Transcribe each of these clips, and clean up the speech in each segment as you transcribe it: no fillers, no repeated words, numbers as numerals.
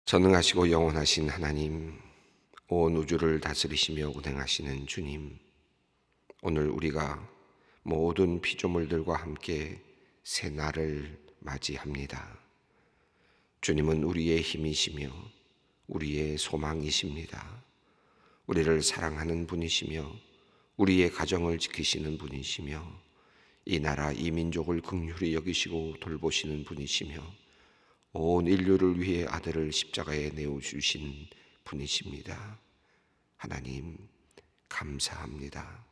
전능하시고 영원하신 하나님, 온 우주를 다스리시며 운행하시는 주님, 오늘 우리가 모든 피조물들과 함께 새날을 맞이합니다. 주님은 우리의 힘이시며 우리의 소망이십니다. 우리를 사랑하는 분이시며 우리의 가정을 지키시는 분이시며 이 나라 이 민족을 긍휼히 여기시고 돌보시는 분이시며 온 인류를 위해 아들을 십자가에 내어주신 분이십니다. 하나님 감사합니다.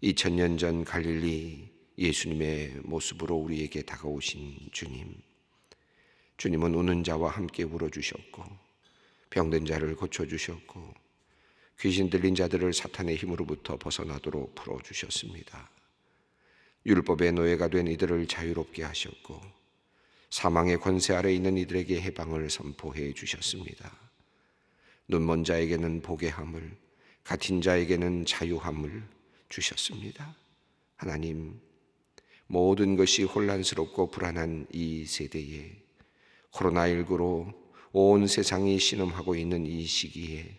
2000년 전 갈릴리 예수님의 모습으로 우리에게 다가오신 주님, 주님은 우는 자와 함께 울어주셨고 병든 자를 고쳐주셨고 귀신 들린 자들을 사탄의 힘으로부터 벗어나도록 풀어주셨습니다. 율법의 노예가 된 이들을 자유롭게 하셨고 사망의 권세 아래 있는 이들에게 해방을 선포해 주셨습니다. 눈먼 자에게는 보게 함을, 갇힌 자에게는 자유함을 주셨습니다. 하나님, 모든 것이 혼란스럽고 불안한 이 세대에 코로나19로 온 세상이 신음하고 있는 이 시기에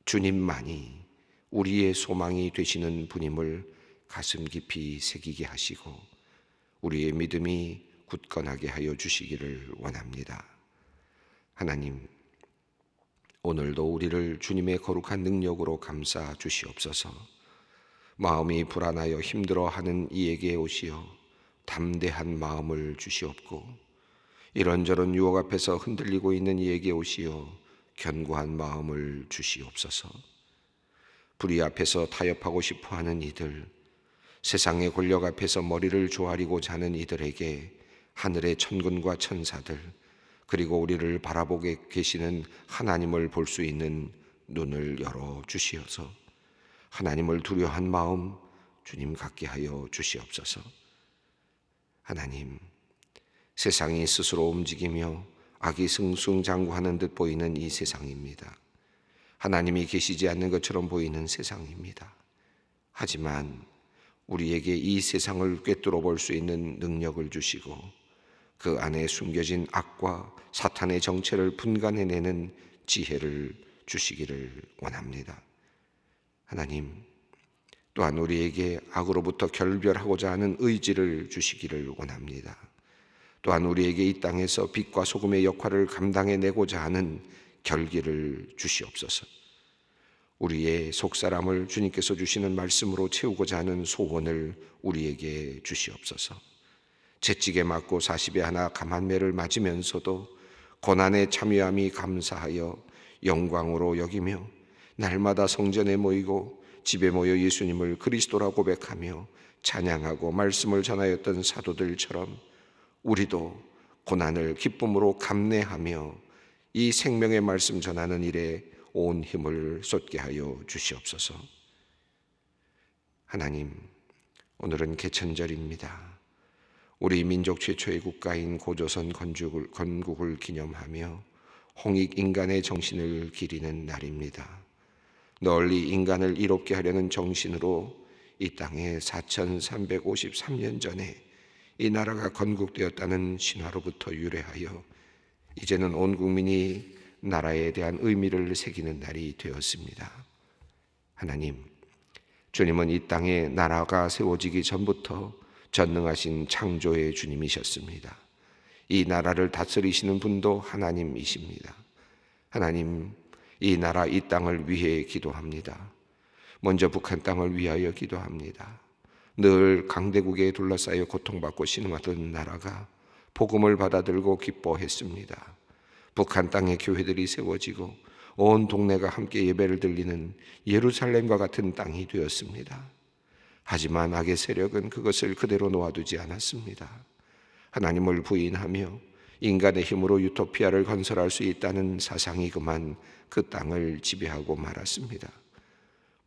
주님만이 우리의 소망이 되시는 분임을 가슴 깊이 새기게 하시고 우리의 믿음이 굳건하게 하여 주시기를 원합니다. 하나님, 오늘도 우리를 주님의 거룩한 능력으로 감싸 주시옵소서. 마음이 불안하여 힘들어하는 이에게 오시어 담대한 마음을 주시옵고 이런저런 유혹 앞에서 흔들리고 있는 이에게 오시어 견고한 마음을 주시옵소서. 불의 앞에서 타협하고 싶어하는 이들, 세상의 권력 앞에서 머리를 조아리고자 하는 이들에게 하늘의 천군과 천사들, 그리고 우리를 바라보게 계시는 하나님을 볼 수 있는 눈을 열어 주시어서 하나님을 두려워한 마음 주님 갖게 하여 주시옵소서. 하나님, 세상이 스스로 움직이며 악이 승승장구하는 듯 보이는 이 세상입니다. 하나님이 계시지 않는 것처럼 보이는 세상입니다. 하지만 우리에게 이 세상을 꿰뚫어 볼 수 있는 능력을 주시고 그 안에 숨겨진 악과 사탄의 정체를 분간해내는 지혜를 주시기를 원합니다. 하나님, 또한 우리에게 악으로부터 결별하고자 하는 의지를 주시기를 원합니다. 또한 우리에게 이 땅에서 빛과 소금의 역할을 감당해내고자 하는 결기를 주시옵소서. 우리의 속사람을 주님께서 주시는 말씀으로 채우고자 하는 소원을 우리에게 주시옵소서. 채찍에 맞고 40에 하나 감한매를 맞으면서도 고난에 참여함이 감사하여 영광으로 여기며 날마다 성전에 모이고 집에 모여 예수님을 그리스도라 고백하며 찬양하고 말씀을 전하였던 사도들처럼 우리도 고난을 기쁨으로 감내하며 이 생명의 말씀 전하는 일에 온 힘을 쏟게 하여 주시옵소서. 하나님, 오늘은 개천절입니다. 우리 민족 최초의 국가인 고조선 건국을 기념하며 홍익 인간의 정신을 기리는 날입니다. 널리 인간을 이롭게 하려는 정신으로 이 땅에 4353년 전에 이 나라가 건국되었다는 신화로부터 유래하여 이제는 온 국민이 나라에 대한 의미를 새기는 날이 되었습니다. 하나님, 주님은 이 땅에 나라가 세워지기 전부터 전능하신 창조의 주님이셨습니다. 이 나라를 다스리시는 분도 하나님이십니다. 하나님, 이 나라 이 땅을 위해 기도합니다. 먼저 북한 땅을 위하여 기도합니다. 늘 강대국에 둘러싸여 고통받고 신음하던 나라가 복음을 받아들고 기뻐했습니다. 북한 땅에 교회들이 세워지고 온 동네가 함께 예배를 드리는 예루살렘과 같은 땅이 되었습니다. 하지만 악의 세력은 그것을 그대로 놓아두지 않았습니다. 하나님을 부인하며 인간의 힘으로 유토피아를 건설할 수 있다는 사상이 그만 그 땅을 지배하고 말았습니다.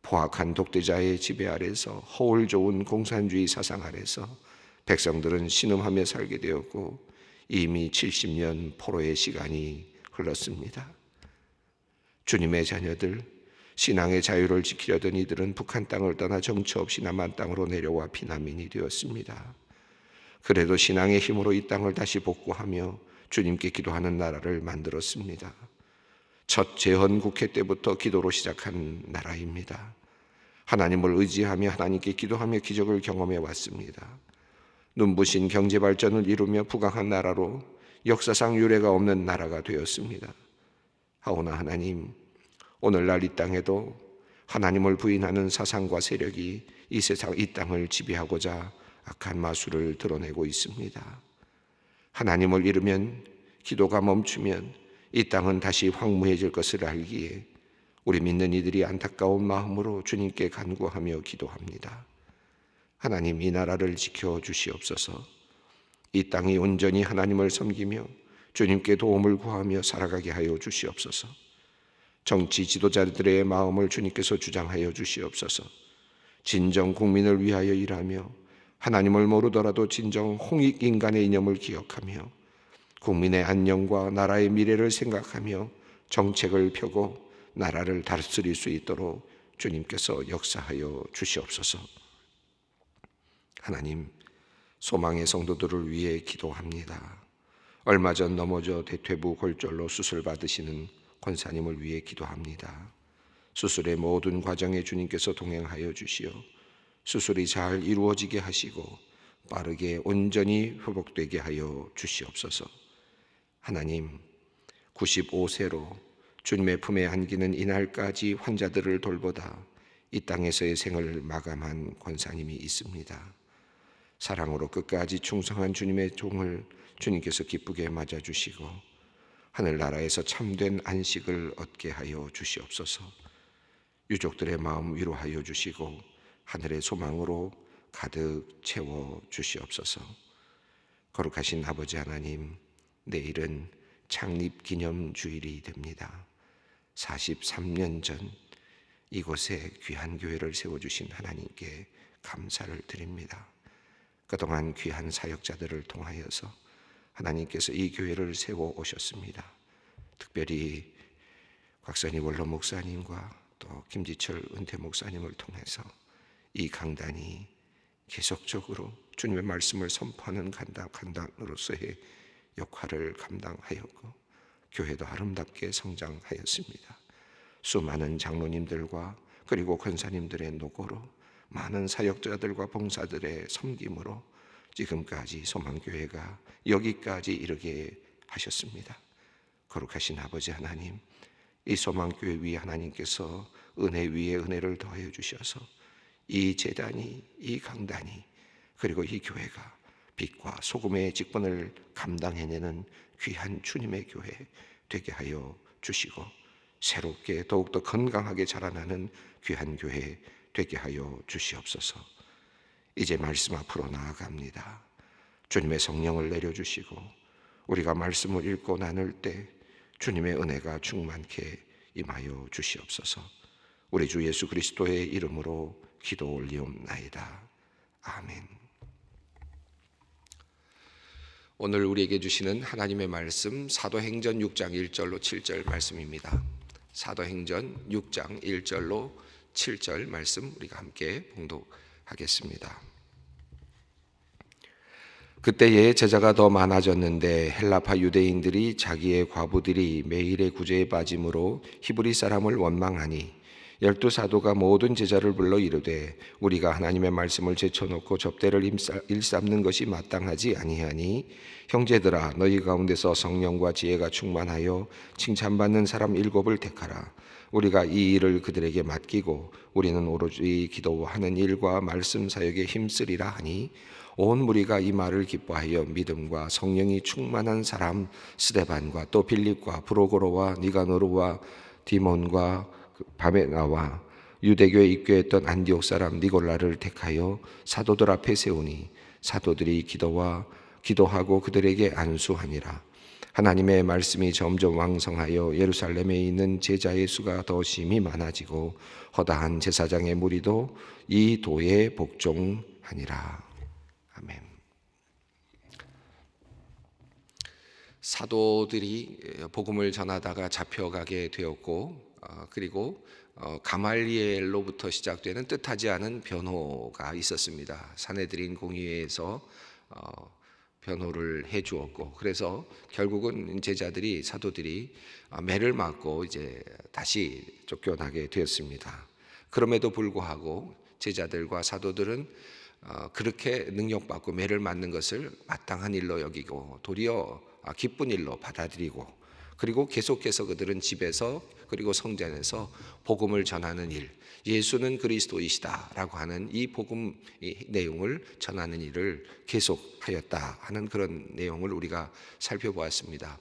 포악한 독재자의 지배 아래서 허울 좋은 공산주의 사상 아래서 백성들은 신음하며 살게 되었고 이미 70년 포로의 시간이 흘렀습니다. 주님의 자녀들, 신앙의 자유를 지키려던 이들은 북한 땅을 떠나 정처 없이 남한 땅으로 내려와 피난민이 되었습니다. 그래도 신앙의 힘으로 이 땅을 다시 복구하며 주님께 기도하는 나라를 만들었습니다. 첫 제헌국회 때부터 기도로 시작한 나라입니다. 하나님을 의지하며 하나님께 기도하며 기적을 경험해 왔습니다. 눈부신 경제 발전을 이루며 부강한 나라로 역사상 유례가 없는 나라가 되었습니다. 하오나 하나님, 오늘날 이 땅에도 하나님을 부인하는 사상과 세력이 이 세상, 이 땅을 지배하고자 악한 마술을 드러내고 있습니다. 하나님을 잃으면, 기도가 멈추면 이 땅은 다시 황무해질 것을 알기에 우리 믿는 이들이 안타까운 마음으로 주님께 간구하며 기도합니다. 하나님, 이 나라를 지켜주시옵소서. 이 땅이 온전히 하나님을 섬기며 주님께 도움을 구하며 살아가게 하여 주시옵소서. 정치 지도자들의 마음을 주님께서 주장하여 주시옵소서. 진정 국민을 위하여 일하며 하나님을 모르더라도 진정 홍익 인간의 이념을 기억하며 국민의 안녕과 나라의 미래를 생각하며 정책을 펴고 나라를 다스릴 수 있도록 주님께서 역사하여 주시옵소서. 하나님, 소망의 성도들을 위해 기도합니다. 얼마 전 넘어져 대퇴부 골절로 수술 받으시는 권사님을 위해 기도합니다. 수술의 모든 과정에 주님께서 동행하여 주시어 수술이 잘 이루어지게 하시고 빠르게 온전히 회복되게 하여 주시옵소서. 하나님, 95세로 주님의 품에 안기는 이날까지 환자들을 돌보다 이 땅에서의 생을 마감한 권사님이 있습니다. 사랑으로 끝까지 충성한 주님의 종을 주님께서 기쁘게 맞아주시고 하늘나라에서 참된 안식을 얻게 하여 주시옵소서. 유족들의 마음 위로하여 주시고 하늘의 소망으로 가득 채워 주시옵소서. 거룩하신 아버지 하나님, 내일은 창립기념주일이 됩니다. 43년 전 이곳에 귀한 교회를 세워주신 하나님께 감사를 드립니다. 그동안 귀한 사역자들을 통하여서 하나님께서 이 교회를 세워 오셨습니다. 특별히 곽선희 원로 목사님과 또 김지철 은퇴 목사님을 통해서 이 강단이 계속적으로 주님의 말씀을 선포하는 강단으로서의 역할을 감당하였고 교회도 아름답게 성장하였습니다. 수많은 장로님들과 그리고 권사님들의 노고로 많은 사역자들과 봉사들의 섬김으로 지금까지 소망교회가 여기까지 이르게 하셨습니다. 거룩하신 아버지 하나님, 이 소망교회 위에 하나님께서 은혜 위에 은혜를 더하여 주셔서 이 제단이, 이 강단이, 그리고 이 교회가 빛과 소금의 직분을 감당해내는 귀한 주님의 교회 되게 하여 주시고 새롭게 더욱더 건강하게 자라나는 귀한 교회 되게 하여 주시옵소서. 이제 말씀 앞으로 나아갑니다. 주님의 성령을 내려주시고 우리가 말씀을 읽고 나눌 때 주님의 은혜가 충만케 임하여 주시옵소서. 우리 주 예수 그리스도의 이름으로 기도 올리옵나이다. 아멘. 오늘 우리에게 주시는 하나님의 말씀 사도행전 6장 1절로 7절 말씀입니다. 사도행전 6장 1절로 7절 말씀 우리가 함께 봉독하겠습니다. 그때에 제자가 더 많아졌는데 헬라파 유대인들이 자기의 과부들이 매일의 구제에 빠짐으로 히브리 사람을 원망하니 12사도가 모든 제자를 불러 이르되 우리가 하나님의 말씀을 제쳐놓고 접대를 일삼는 것이 마땅하지 아니하니 형제들아 너희 가운데서 성령과 지혜가 충만하여 칭찬받는 사람 7을 택하라. 우리가 이 일을 그들에게 맡기고 우리는 오로지 기도하는 일과 말씀 사역에 힘쓰리라 하니 온 무리가 이 말을 기뻐하여 믿음과 성령이 충만한 사람 스데반과 또 빌립과 브로고로와 니가노르와 디몬과 바메나와 유대교에 입교했던 안디옥 사람 니골라를 택하여 사도들 앞에 세우니 사도들이 기도하고 그들에게 안수하니라. 하나님의 말씀이 점점 왕성하여 예루살렘에 있는 제자의 수가 더 심히 많아지고 허다한 제사장의 무리도 이 도에 복종하니라. 아멘. 사도들이 복음을 전하다가 잡혀가게 되었고 그리고 가말리엘로부터 시작되는 뜻하지 않은 변호가 있었습니다. 산헤드린 공의회에서 변호를 해 주었고, 그래서 결국은 제자들이, 사도들이 매를 맞고 이제 다시 쫓겨나게 되었습니다. 그럼에도 불구하고 제자들과 사도들은 그렇게 능력받고 매를 맞는 것을 마땅한 일로 여기고 도리어 기쁜 일로 받아들이고, 그리고 계속해서 그들은 집에서 그리고 성전에서 복음을 전하는 일, 예수는 그리스도이시다라고 하는 이 복음 내용을 전하는 일을 계속하였다 하는 그런 내용을 우리가 살펴보았습니다.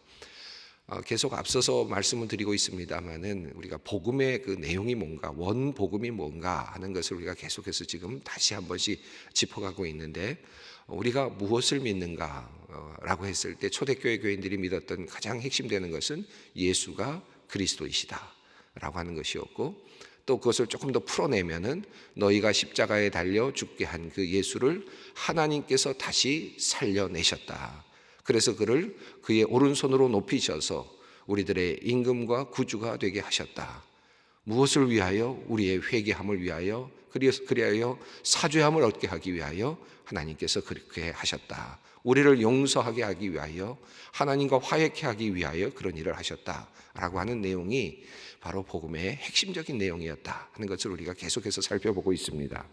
계속 앞서서 말씀을 드리고 있습니다만은 우리가 복음의 그 내용이 뭔가, 원 복음이 뭔가 하는 것을 우리가 계속해서 지금 다시 한 번씩 짚어가고 있는데, 우리가 무엇을 믿는가라고 했을 때 초대교회 교인들이 믿었던 가장 핵심되는 것은 예수가 그리스도이시다라고 하는 것이었고, 또 그것을 조금 더 풀어내면은 너희가 십자가에 달려 죽게 한 그 예수를 하나님께서 다시 살려내셨다. 그래서 그를 그의 오른손으로 높이셔서 우리들의 임금과 구주가 되게 하셨다. 무엇을 위하여? 우리의 회개함을 위하여, 그리하여 사죄함을 얻게 하기 위하여 하나님께서 그렇게 하셨다. 우리를 용서하게 하기 위하여, 하나님과 화해케 하기 위하여 그런 일을 하셨다라고 하는 내용이 바로 복음의 핵심적인 내용이었다 하는 것을 우리가 계속해서 살펴보고 있습니다.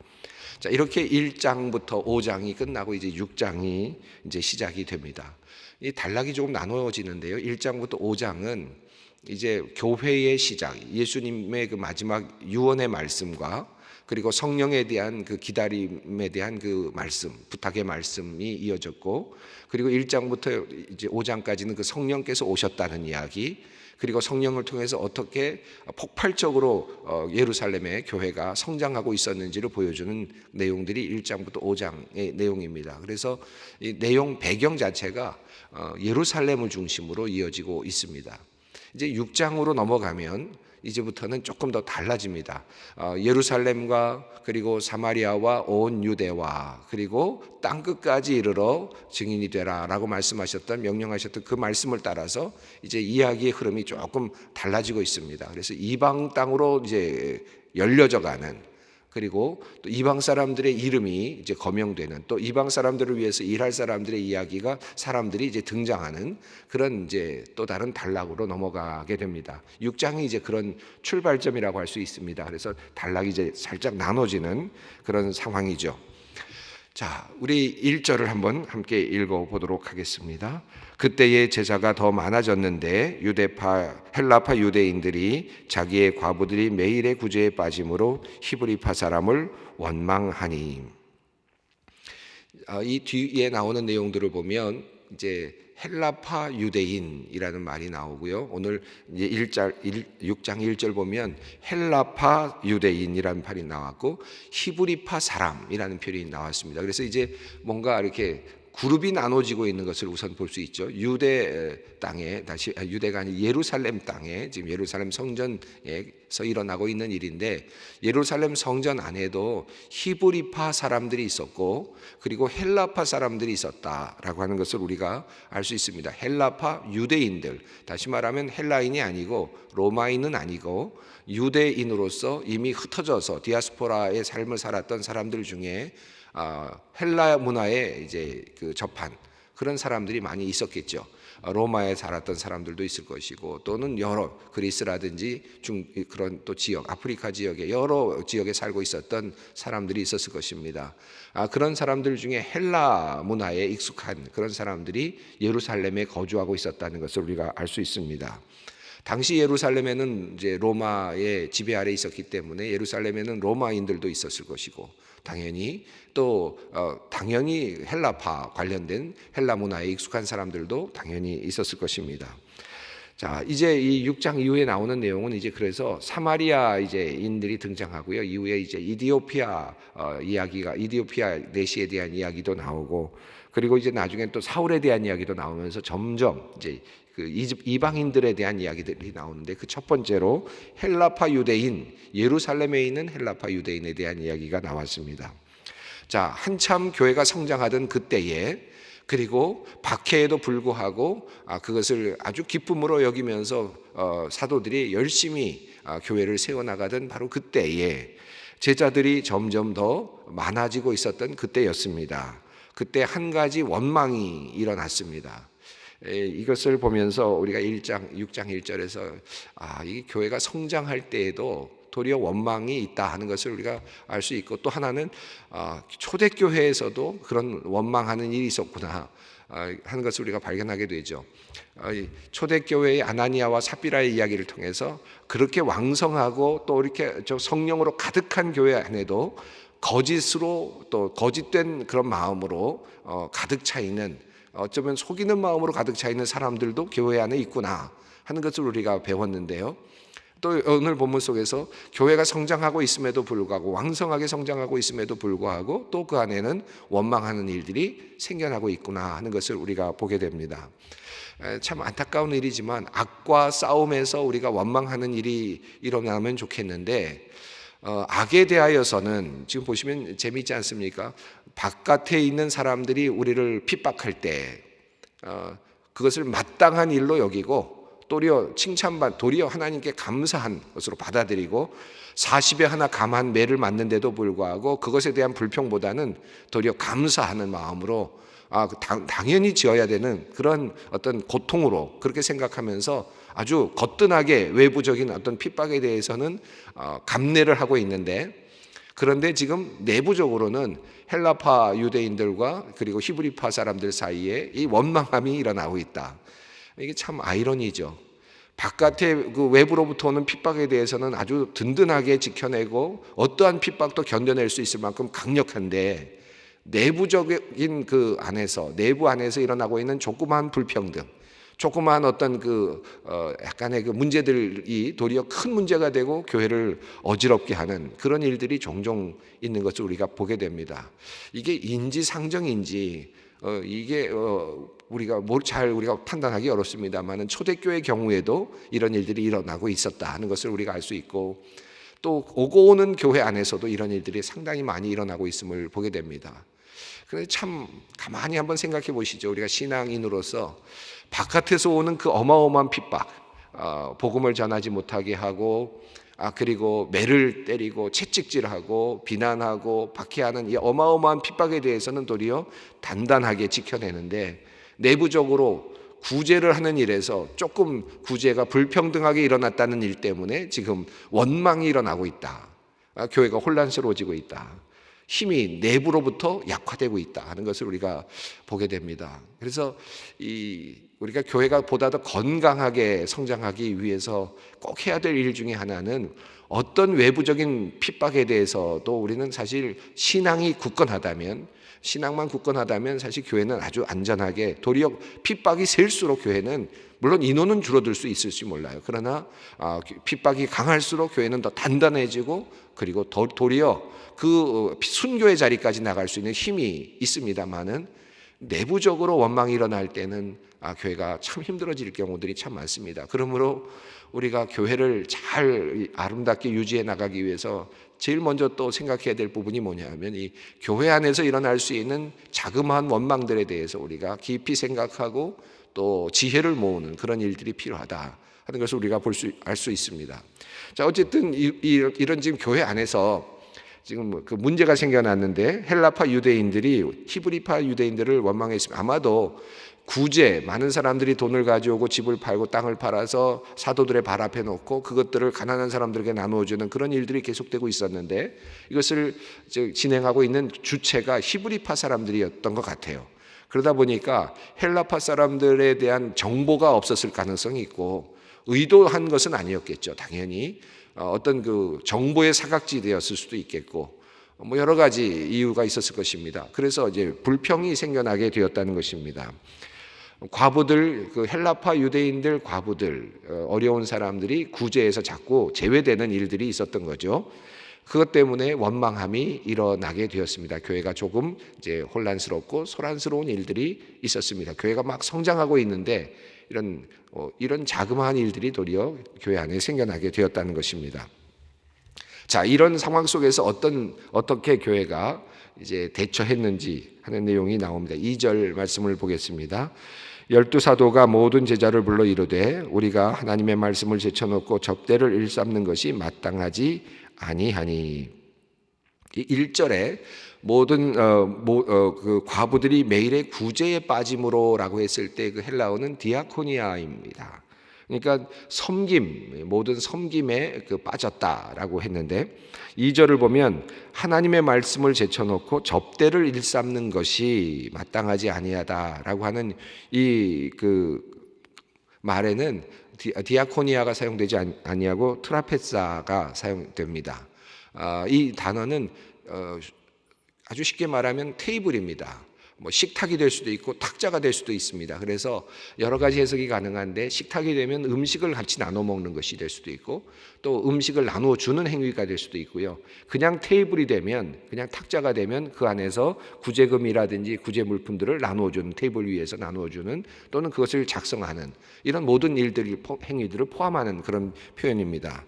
자, 이렇게 1장부터 5장이 끝나고 이제 6장이 이제 시작이 됩니다. 이 단락이 조금 나누어지는데요. 1장부터 5장은 이제 교회의 시작, 예수님의 그 마지막 유언의 말씀과 그리고 성령에 대한 그 기다림에 대한 그 말씀, 부탁의 말씀이 이어졌고, 그리고 1장부터 이제 5장까지는 그 성령께서 오셨다는 이야기, 그리고 성령을 통해서 어떻게 폭발적으로 예루살렘의 교회가 성장하고 있었는지를 보여주는 내용들이 1장부터 5장의 내용입니다. 그래서 이 내용 배경 자체가 예루살렘을 중심으로 이어지고 있습니다. 이제 6장으로 넘어가면 이제부터는 조금 더 달라집니다. 예루살렘과 그리고 사마리아와 온 유대와 그리고 땅끝까지 이르러 증인이 되라라고 말씀하셨던, 명령하셨던 그 말씀을 따라서 이제 이야기의 흐름이 조금 달라지고 있습니다. 그래서 이방 땅으로 이제 열려져 가는, 그리고 또 이방 사람들의 이름이 이제 거명되는, 또 이방 사람들을 위해서 일할 사람들의 이야기가, 사람들이 이제 등장하는 그런 이제 또 다른 단락으로 넘어가게 됩니다. 6장이 이제 그런 출발점이라고 할 수 있습니다. 그래서 단락이 이제 살짝 나눠지는 그런 상황이죠. 자, 우리 1절을 한번 함께 읽어보도록 하겠습니다. 그때의 제자가 더 많아졌는데 유대파, 헬라파 유대인들이 자기의 과부들이 매일의 구제에 빠짐으로 히브리파 사람을 원망하니. 이 뒤에 나오는 내용들을 보면 이제 헬라파 유대인이라는 말이 나오고요. 오늘 이제 6장 1절 보면 헬라파 유대인이라는 말이 나왔고 히브리파 사람이라는 표현이 나왔습니다. 그래서 이제 뭔가 이렇게 그룹이 나눠지고 있는 것을 우선 볼 수 있죠. 유대 땅에, 다시 유대가 아닌 예루살렘 땅에, 지금 예루살렘 성전에서 일어나고 있는 일인데, 예루살렘 성전 안에도 히브리파 사람들이 있었고 그리고 헬라파 사람들이 있었다라고 하는 것을 우리가 알 수 있습니다. 헬라파 유대인들, 다시 말하면 헬라인이 아니고 로마인은 아니고 유대인으로서 이미 흩어져서 디아스포라의 삶을 살았던 사람들 중에 헬라 문화에 이제 그 접한 그런 사람들이 많이 있었겠죠. 로마에 살았던 사람들도 있을 것이고, 또는 여러 그리스라든지 그런 또 지역, 아프리카 지역에 여러 지역에 살고 있었던 사람들이 있었을 것입니다. 그런 사람들 중에 헬라 문화에 익숙한 그런 사람들이 예루살렘에 거주하고 있었다는 것을 우리가 알 수 있습니다. 당시 예루살렘에는 이제 로마의 지배 아래 있었기 때문에 예루살렘에는 로마인들도 있었을 것이고, 당연히 또 당연히 헬라파 관련된 헬라 문화에 익숙한 사람들도 당연히 있었을 것입니다. 자, 이제 이 6장 이후에 나오는 내용은 이제 그래서 사마리아 인들이 등장하고요. 이후에 이제 이디오피아 이야기가, 이디오피아 내시에 대한 이야기도 나오고, 그리고 이제 나중에 또 사울에 대한 이야기도 나오면서 점점 이제 그 이방인들에 대한 이야기들이 나오는데, 그 첫 번째로 헬라파 유대인, 예루살렘에 있는 헬라파 유대인에 대한 이야기가 나왔습니다. 자, 한참 교회가 성장하던 그때에, 그리고 박해에도 불구하고 그것을 아주 기쁨으로 여기면서 사도들이 열심히 교회를 세워나가던 바로 그때에 제자들이 점점 더 많아지고 있었던 그때였습니다. 그때 한 가지 원망이 일어났습니다. 이것을 보면서 우리가 6장 1절에서 이 교회가 성장할 때에도 도리어 원망이 있다 하는 것을 우리가 알 수 있고, 또 하나는 초대교회에서도 그런 원망하는 일이 있었구나 하는 것을 우리가 발견하게 되죠. 초대교회의 아나니아와 삽비라의 이야기를 통해서 그렇게 왕성하고 또 이렇게 성령으로 가득한 교회 안에도 거짓으로 또 거짓된 그런 마음으로 가득 차 있는, 어쩌면 속이는 마음으로 가득 차 있는 사람들도 교회 안에 있구나 하는 것을 우리가 배웠는데요. 또 오늘 본문 속에서 교회가 성장하고 있음에도 불구하고, 왕성하게 성장하고 있음에도 불구하고 또 그 안에는 원망하는 일들이 생겨나고 있구나 하는 것을 우리가 보게 됩니다. 참 안타까운 일이지만 악과 싸움에서 우리가 원망하는 일이 일어나면 좋겠는데, 악에 대하여서는 지금 보시면 재미있지 않습니까? 바깥에 있는 사람들이 우리를 핍박할 때 그것을 마땅한 일로 여기고, 도리어 도리어 하나님께 감사한 것으로 받아들이고, 40에 하나 감한 매를 맞는데도 불구하고 그것에 대한 불평보다는 도리어 감사하는 마음으로 당연히 지어야 되는 그런 어떤 고통으로 그렇게 생각하면서 아주 거뜬하게 외부적인 어떤 핍박에 대해서는 감내를 하고 있는데, 그런데 지금 내부적으로는 헬라파 유대인들과 그리고 히브리파 사람들 사이에 이 원망함이 일어나고 있다. 이게 참 아이러니죠. 바깥에 그 외부로부터 오는 핍박에 대해서는 아주 든든하게 지켜내고 어떠한 핍박도 견뎌낼 수 있을 만큼 강력한데, 내부적인 그 안에서, 내부 안에서 일어나고 있는 조그마한 불평등, 조그마한 어떤 약간의 그 문제들이 도리어 큰 문제가 되고 교회를 어지럽게 하는 그런 일들이 종종 있는 것을 우리가 보게 됩니다. 이게 인지상정인지 이게 우리가 우리가 판단하기 어렵습니다만은 초대교회 경우에도 이런 일들이 일어나고 있었다 하는 것을 우리가 알 수 있고, 또 오고 오는 교회 안에서도 이런 일들이 상당히 많이 일어나고 있음을 보게 됩니다. 그런데 참 가만히 한번 생각해 보시죠. 우리가 신앙인으로서 바깥에서 오는 그 어마어마한 핍박, 복음을 전하지 못하게 하고, 그리고 매를 때리고 채찍질하고 비난하고 박해하는 이 어마어마한 핍박에 대해서는 도리어 단단하게 지켜내는데, 내부적으로 구제를 하는 일에서 조금 구제가 불평등하게 일어났다는 일 때문에 지금 원망이 일어나고 있다. 교회가 혼란스러워지고 있다. 힘이 내부로부터 약화되고 있다 하는 것을 우리가 보게 됩니다. 그래서 우리가 교회가 보다 더 건강하게 성장하기 위해서 꼭 해야 될 일 중에 하나는, 어떤 외부적인 핍박에 대해서도 우리는 사실 신앙만 굳건하다면 사실 교회는 아주 안전하게, 도리어 핍박이 셀수록 교회는 물론 인원은 줄어들 수 있을지 몰라요. 그러나 핍박이 강할수록 교회는 더 단단해지고, 그리고 도리어 그 순교의 자리까지 나갈 수 있는 힘이 있습니다만은, 내부적으로 원망이 일어날 때는 교회가 참 힘들어질 경우들이 참 많습니다. 그러므로 우리가 교회를 잘 아름답게 유지해 나가기 위해서 제일 먼저 또 생각해야 될 부분이 뭐냐면, 이 교회 안에서 일어날 수 있는 자그마한 원망들에 대해서 우리가 깊이 생각하고 또 지혜를 모으는 그런 일들이 필요하다 하는 것을 우리가 알 수 있습니다. 자, 어쨌든 이런 지금 교회 안에서 지금 그 문제가 생겨났는데, 헬라파 유대인들이 히브리파 유대인들을 원망했으면 아마도 많은 사람들이 돈을 가져오고 집을 팔고 땅을 팔아서 사도들의 발 앞에 놓고 그것들을 가난한 사람들에게 나누어주는 그런 일들이 계속되고 있었는데, 이것을 진행하고 있는 주체가 히브리파 사람들이었던 것 같아요. 그러다 보니까 헬라파 사람들에 대한 정보가 없었을 가능성이 있고, 의도한 것은 아니었겠죠. 당연히 어떤 그 정보의 사각지대였을 수도 있겠고, 여러 가지 이유가 있었을 것입니다. 그래서 이제 불평이 생겨나게 되었다는 것입니다. 과부들, 그 헬라파 유대인들 과부들, 어려운 사람들이 구제에서 자꾸 제외되는 일들이 있었던 거죠. 그것 때문에 원망함이 일어나게 되었습니다. 교회가 조금 이제 혼란스럽고 소란스러운 일들이 있었습니다. 교회가 막 성장하고 있는데 이런 자그마한 일들이 도리어 교회 안에 생겨나게 되었다는 것입니다. 자, 이런 상황 속에서 어떻게 교회가 이제 대처했는지 하는 내용이 나옵니다. 2절 말씀을 보겠습니다. 12사도가 모든 제자를 불러 이르되 우리가 하나님의 말씀을 제쳐놓고 접대를 일삼는 것이 마땅하지 아니하니. 이 1절에 모든 그 과부들이 매일의 구제에 빠짐으로라고 했을 때 그 헬라어는 디아코니아입니다. 그러니까 섬김, 모든 섬김에 그 빠졌다라고 했는데 2절을 보면 하나님의 말씀을 제쳐놓고 접대를 일삼는 것이 마땅하지 아니하다라고 하는 이 그 말에는 디아코니아가 사용되지 아니하고 트라페사가 사용됩니다. 이 단어는 아주 쉽게 말하면 테이블입니다. 뭐 식탁이 될 수도 있고 탁자가 될 수도 있습니다. 그래서 여러 가지 해석이 가능한데 식탁이 되면 음식을 같이 나눠 먹는 것이 될 수도 있고 또 음식을 나누어 주는 행위가 될 수도 있고요. 그냥 테이블이 되면 그냥 탁자가 되면 그 안에서 구제금이라든지 구제 물품들을 나누어 주는 테이블 위에서 나누어 주는 또는 그것을 작성하는 이런 모든 행위들을 포함하는 그런 표현입니다.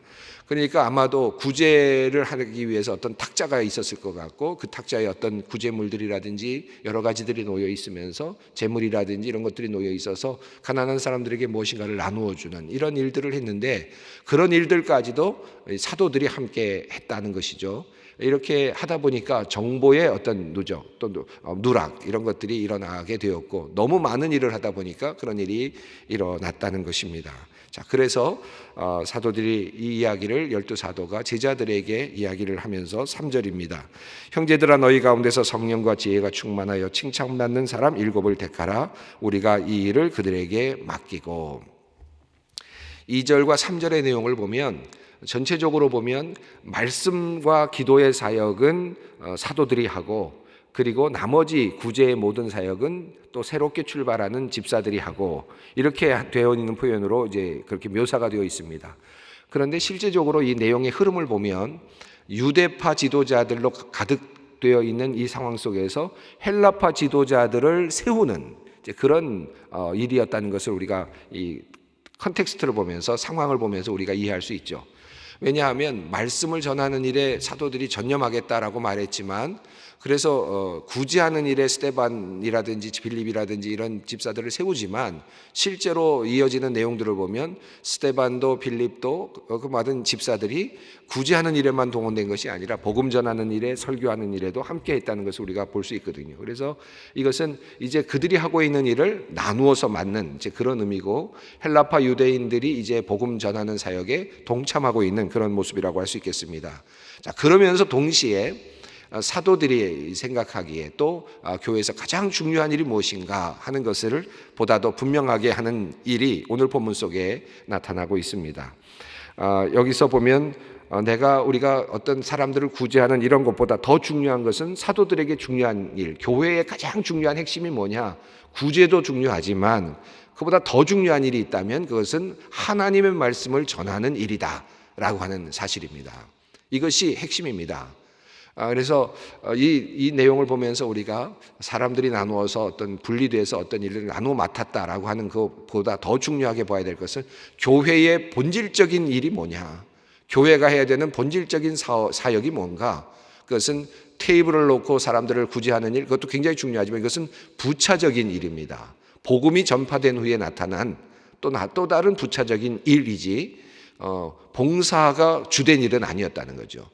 그러니까 아마도 구제를 하기 위해서 어떤 탁자가 있었을 것 같고 그 탁자에 어떤 구제물들이라든지 여러 가지들이 놓여 있으면서 재물이라든지 이런 것들이 놓여 있어서 가난한 사람들에게 무엇인가를 나누어 주는 이런 일들을 했는데 그런 일들까지도 사도들이 함께 했다는 것이죠. 이렇게 하다 보니까 정보의 어떤 누적 또 누락 이런 것들이 일어나게 되었고 너무 많은 일을 하다 보니까 그런 일이 일어났다는 것입니다. 자, 그래서 사도들이 이 이야기를 12사도가 제자들에게 이야기를 하면서 3절입니다. 형제들아 너희 가운데서 성령과 지혜가 충만하여 칭찬받는 사람 7을 택하라. 우리가 이 일을 그들에게 맡기고. 2절과 3절의 내용을 보면 전체적으로 보면 말씀과 기도의 사역은 사도들이 하고 그리고 나머지 구제의 모든 사역은 또 새롭게 출발하는 집사들이 하고 이렇게 되어 있는 표현으로 이제 그렇게 묘사가 되어 있습니다. 그런데 실제적으로 이 내용의 흐름을 보면 유대파 지도자들로 가득되어 있는 이 상황 속에서 헬라파 지도자들을 세우는 이제 그런 일이었다는 것을 우리가 이 컨텍스트를 보면서 상황을 보면서 우리가 이해할 수 있죠. 왜냐하면 말씀을 전하는 일에 사도들이 전념하겠다라고 말했지만 그래서 구제하는 일에 스데반이라든지 빌립이라든지 이런 집사들을 세우지만 실제로 이어지는 내용들을 보면 스데반도 빌립도 그 많은 집사들이 구제하는 일에만 동원된 것이 아니라 복음 전하는 일에 설교하는 일에도 함께 했다는 것을 우리가 볼 수 있거든요. 그래서 이것은 이제 그들이 하고 있는 일을 나누어서 맡는 이제 그런 의미고 헬라파 유대인들이 이제 복음 전하는 사역에 동참하고 있는 그런 모습이라고 할 수 있겠습니다. 자, 그러면서 동시에 사도들이 생각하기에 또 교회에서 가장 중요한 일이 무엇인가 하는 것을 보다 더 분명하게 하는 일이 오늘 본문 속에 나타나고 있습니다. 여기서 보면 우리가 어떤 사람들을 구제하는 이런 것보다 더 중요한 것은 사도들에게 중요한 일, 교회의 가장 중요한 핵심이 뭐냐? 구제도 중요하지만 그보다 더 중요한 일이 있다면 그것은 하나님의 말씀을 전하는 일이다라고 하는 사실입니다. 이것이 핵심입니다. 그래서 이 내용을 보면서 우리가 사람들이 나누어서 어떤 분리돼서 어떤 일을 나누어 맡았다라고 하는 것보다 더 중요하게 봐야 될 것은 교회의 본질적인 일이 뭐냐, 교회가 해야 되는 본질적인 사역이 뭔가. 그것은 테이블을 놓고 사람들을 구제하는 일, 그것도 굉장히 중요하지만 이것은 부차적인 일입니다. 복음이 전파된 후에 나타난 또 다른 부차적인 일이지 봉사가 주된 일은 아니었다는 거죠.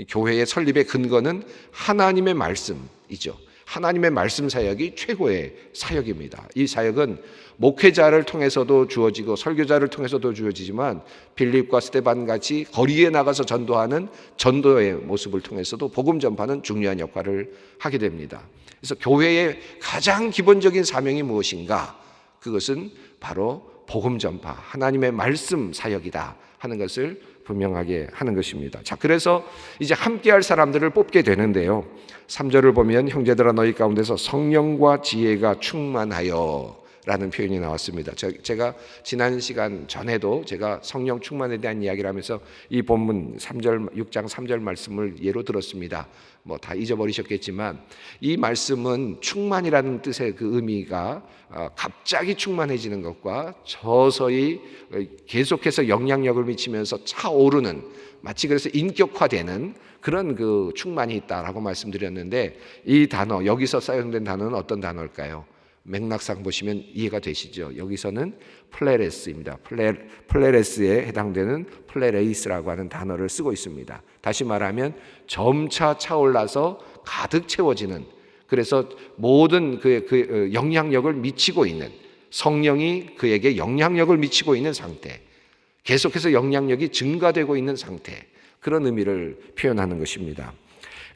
교회의 설립의 근거는 하나님의 말씀이죠. 하나님의 말씀 사역이 최고의 사역입니다. 이 사역은 목회자를 통해서도 주어지고 설교자를 통해서도 주어지지만 빌립과 스데반 같이 거리에 나가서 전도하는 전도의 모습을 통해서도 복음 전파는 중요한 역할을 하게 됩니다. 그래서 교회의 가장 기본적인 사명이 무엇인가? 그것은 바로 복음 전파, 하나님의 말씀 사역이다 하는 것을 분명하게 하는 것입니다. 자, 그래서 이제 함께할 사람들을 뽑게 되는데요. 3절을 보면 형제들아 너희 가운데서 성령과 지혜가 충만하여 라는 표현이 나왔습니다. 제가 지난 시간 전에도 제가 성령 충만에 대한 이야기를 하면서 이 본문 6장 3절 말씀을 예로 들었습니다. 뭐 다 잊어버리셨겠지만 이 말씀은 충만이라는 뜻의 그 의미가 갑자기 충만해지는 것과 서서히 계속해서 영향력을 미치면서 차오르는, 마치 그래서 인격화되는 그런 그 충만이 있다라고 말씀드렸는데, 이 단어, 여기서 사용된 단어는 어떤 단어일까요? 맥락상 보시면 이해가 되시죠? 여기서는 플레레스입니다. 플레레스에 해당되는 플레레이스라고 하는 단어를 쓰고 있습니다. 다시 말하면 점차 차올라서 가득 채워지는, 그래서 모든 그 영향력을 미치고 있는, 성령이 그에게 영향력을 미치고 있는 상태, 계속해서 영향력이 증가되고 있는 상태, 그런 의미를 표현하는 것입니다.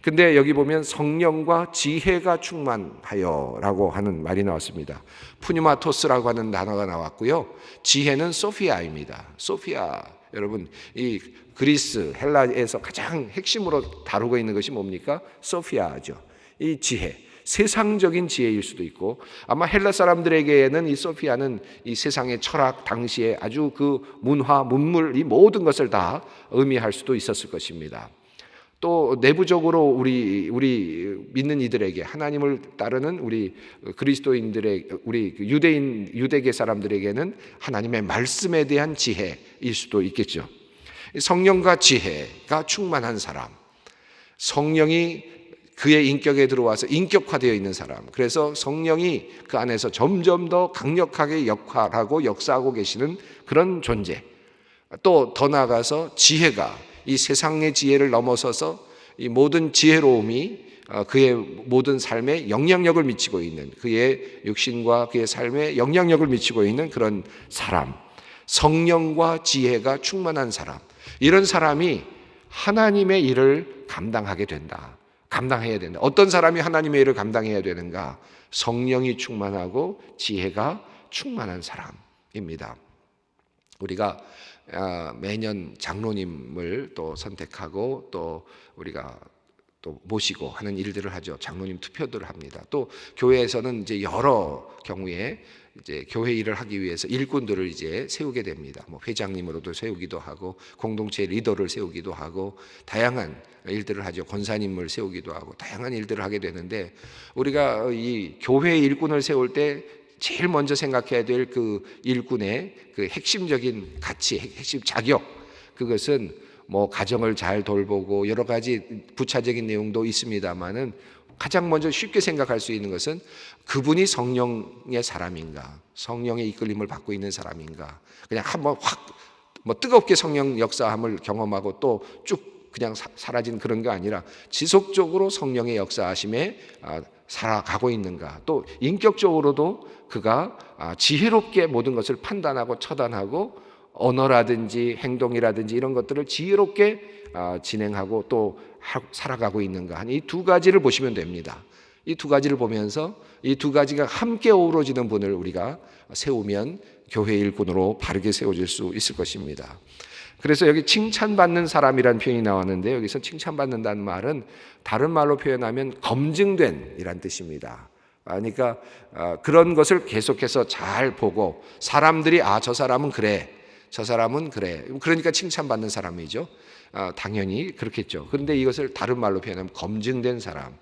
근데 여기 보면 성령과 지혜가 충만하여 라고 하는 말이 나왔습니다. 푸니마토스라고 하는 단어가 나왔고요. 지혜는 소피아입니다. 소피아, 여러분, 이 그리스, 헬라에서 가장 핵심으로 다루고 있는 것이 뭡니까? 소피아죠. 이 지혜, 세상적인 지혜일 수도 있고, 아마 헬라 사람들에게는 이 소피아는 이 세상의 철학, 당시에 아주 그 문화, 문물, 이 모든 것을 다 의미할 수도 있었을 것입니다. 또 내부적으로 우리 믿는 이들에게, 하나님을 따르는 우리 그리스도인들의, 우리 유대계 사람들에게는 하나님의 말씀에 대한 지혜일 수도 있겠죠. 성령과 지혜가 충만한 사람, 성령이 그의 인격에 들어와서 인격화되어 있는 사람, 그래서 성령이 그 안에서 점점 더 강력하게 역할하고 역사하고 계시는 그런 존재, 또 더 나아가서 지혜가 이 세상의 지혜를 넘어서서 이 모든 지혜로움이 그의 모든 삶에 영향력을 미치고 있는, 그의 육신과 그의 삶에 영향력을 미치고 있는 그런 사람, 성령과 지혜가 충만한 사람, 이런 사람이 하나님의 일을 감당하게 된다. 감당해야 된다. 어떤 사람이 하나님의 일을 감당해야 되는가? 성령이 충만하고 지혜가 충만한 사람입니다. 우리가 매년 장로님을 또 선택하고 또 우리가 또 모시고 하는 일들을 하죠. 장로님 투표들을 합니다. 또 교회에서는 이제 여러 경우에 이제 교회 일을 하기 위해서 일꾼들을 이제 세우게 됩니다. 뭐 회장님으로도 세우기도 하고, 공동체 리더를 세우기도 하고, 다양한 일들을 하죠. 권사님을 세우기도 하고, 다양한 일들을 하게 되는데, 우리가 이 교회 일꾼을 세울 때 제일 먼저 생각해야 될 그 일꾼의 그 핵심적인 가치, 핵심 자격, 그것은 뭐 가정을 잘 돌보고 여러 가지 부차적인 내용도 있습니다만은, 가장 먼저 쉽게 생각할 수 있는 것은 그분이 성령의 사람인가, 성령의 이끌림을 받고 있는 사람인가, 그냥 한번 확 뭐 뜨겁게 성령 역사함을 경험하고 또 쭉 그냥 사라진 그런 게 아니라 지속적으로 성령의 역사하심에 살아가고 있는가, 또 인격적으로도 그가 지혜롭게 모든 것을 판단하고 처단하고, 언어라든지 행동이라든지 이런 것들을 지혜롭게 진행하고 또 살아가고 있는가, 이 두 가지를 보시면 됩니다. 이 두 가지를 보면서 이 두 가지가 함께 어우러지는 분을 우리가 세우면 교회 일꾼으로 바르게 세워질 수 있을 것입니다. 그래서 여기 칭찬받는 사람이라는 표현이 나왔는데, 여기서 칭찬받는다는 말은 다른 말로 표현하면 검증된 이란 뜻입니다. 그러니까 그런 것을 계속해서 잘 보고, 사람들이 저 사람은 그래, 저 사람은 그래, 그러니까 칭찬받는 사람이죠. 당연히 그렇겠죠. 그런데 이것을 다른 말로 표현하면 검증된 사람,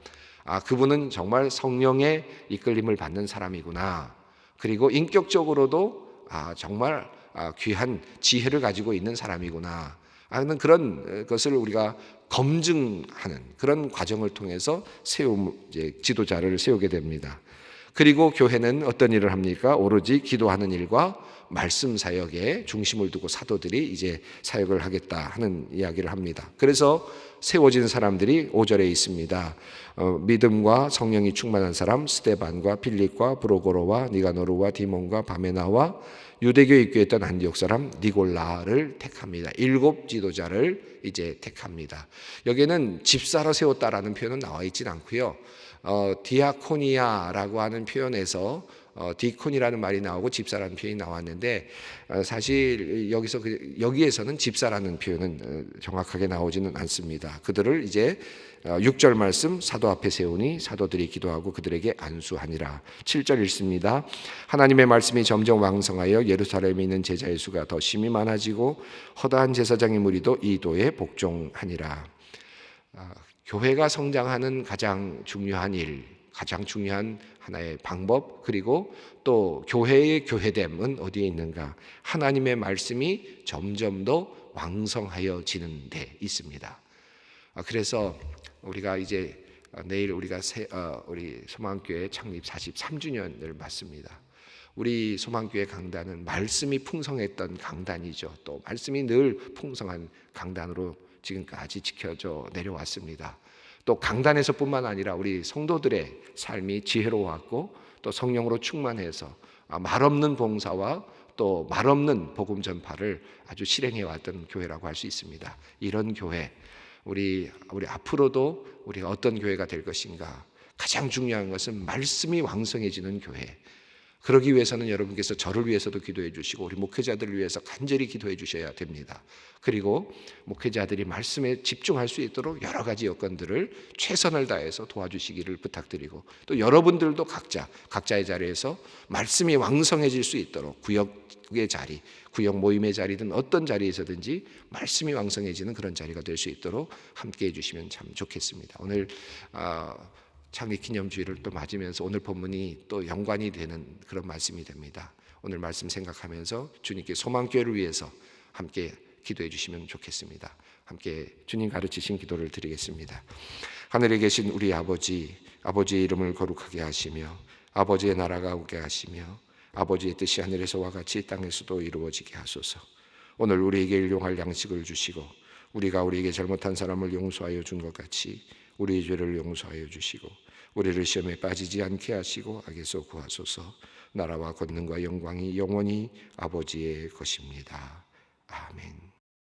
그분은 정말 성령의 이끌림을 받는 사람이구나, 그리고 인격적으로도 정말 귀한 지혜를 가지고 있는 사람이구나 하는 그런 것을 우리가 검증하는 그런 과정을 통해서 지도자를 세우게 됩니다. 그리고 교회는 어떤 일을 합니까? 오로지 기도하는 일과 말씀 사역에 중심을 두고 사도들이 이제 사역을 하겠다 하는 이야기를 합니다. 그래서 세워진 사람들이 5절에 있습니다. 믿음과 성령이 충만한 사람 스데반과 빌립과 브로고로와 니가노르와 디몬과 바메나와 유대교에 입교했던 안디옥 사람 니골라를 택합니다. 7 지도자를 이제 택합니다. 여기에는 집사로 세웠다라는 표현은 나와 있진 않고요. 디아코니아라고 하는 표현에서 디콘이라는 말이 나오고 집사라는 표현이 나왔는데, 사실 여기에서는 집사라는 표현은 정확하게 나오지는 않습니다. 그들을 이제 6절 말씀, 사도 앞에 세우니 사도들이 기도하고 그들에게 안수하니라. 7절 읽습니다. 하나님의 말씀이 점점 왕성하여 예루살렘에 있는 제자의 수가 더 심히 많아지고 허다한 제사장의 무리도 이 도에 복종하니라. 교회가 성장하는 가장 중요한 일, 가장 중요한 하나의 방법, 그리고 또 교회의 교회됨은 어디에 있는가? 하나님의 말씀이 점점 더 왕성하여지는 데 있습니다. 그래서 우리가 이제 내일 우리가 우리 소망교회 창립 43주년을 맞습니다. 우리 소망교회 강단은 말씀이 풍성했던 강단이죠. 또 말씀이 늘 풍성한 강단으로 지금까지 지켜져 내려왔습니다. 또 강단에서뿐만 아니라 우리 성도들의 삶이 지혜로웠고 또 성령으로 충만해서 말없는 봉사와 또 말없는 복음 전파를 아주 실행해 왔던 교회라고 할 수 있습니다. 이런 교회, 우리 앞으로도 우리가 어떤 교회가 될 것인가? 가장 중요한 것은 말씀이 왕성해지는 교회. 그러기 위해서는 여러분께서 저를 위해서도 기도해 주시고 우리 목회자들을 위해서 간절히 기도해 주셔야 됩니다. 그리고 목회자들이 말씀에 집중할 수 있도록 여러 가지 여건들을 최선을 다해서 도와주시기를 부탁드리고, 또 여러분들도 각자의 자리에서 말씀이 왕성해질 수 있도록 구역의 자리, 구역 모임의 자리든 어떤 자리에서든지 말씀이 왕성해지는 그런 자리가 될 수 있도록 함께해 주시면 참 좋겠습니다. 오늘 창립기념주일을 또 맞으면서 오늘 본문이 또 연관이 되는 그런 말씀이 됩니다. 오늘 말씀 생각하면서 주님께 소망교회를 위해서 함께 기도해 주시면 좋겠습니다. 함께 주님 가르치신 기도를 드리겠습니다. 하늘에 계신 우리 아버지, 아버지의 이름을 거룩하게 하시며 아버지의 나라가 오게 하시며 아버지의 뜻이 하늘에서와 같이 땅에서도 이루어지게 하소서. 오늘 우리에게 일용할 양식을 주시고 우리가 우리에게 잘못한 사람을 용서하여 준 것 같이 우리의 죄를 용서하여 주시고 우리를 시험에 빠지지 않게 하시고 악에서 구하소서. 나라와 권능과 영광이 영원히 아버지의 것입니다. 아멘.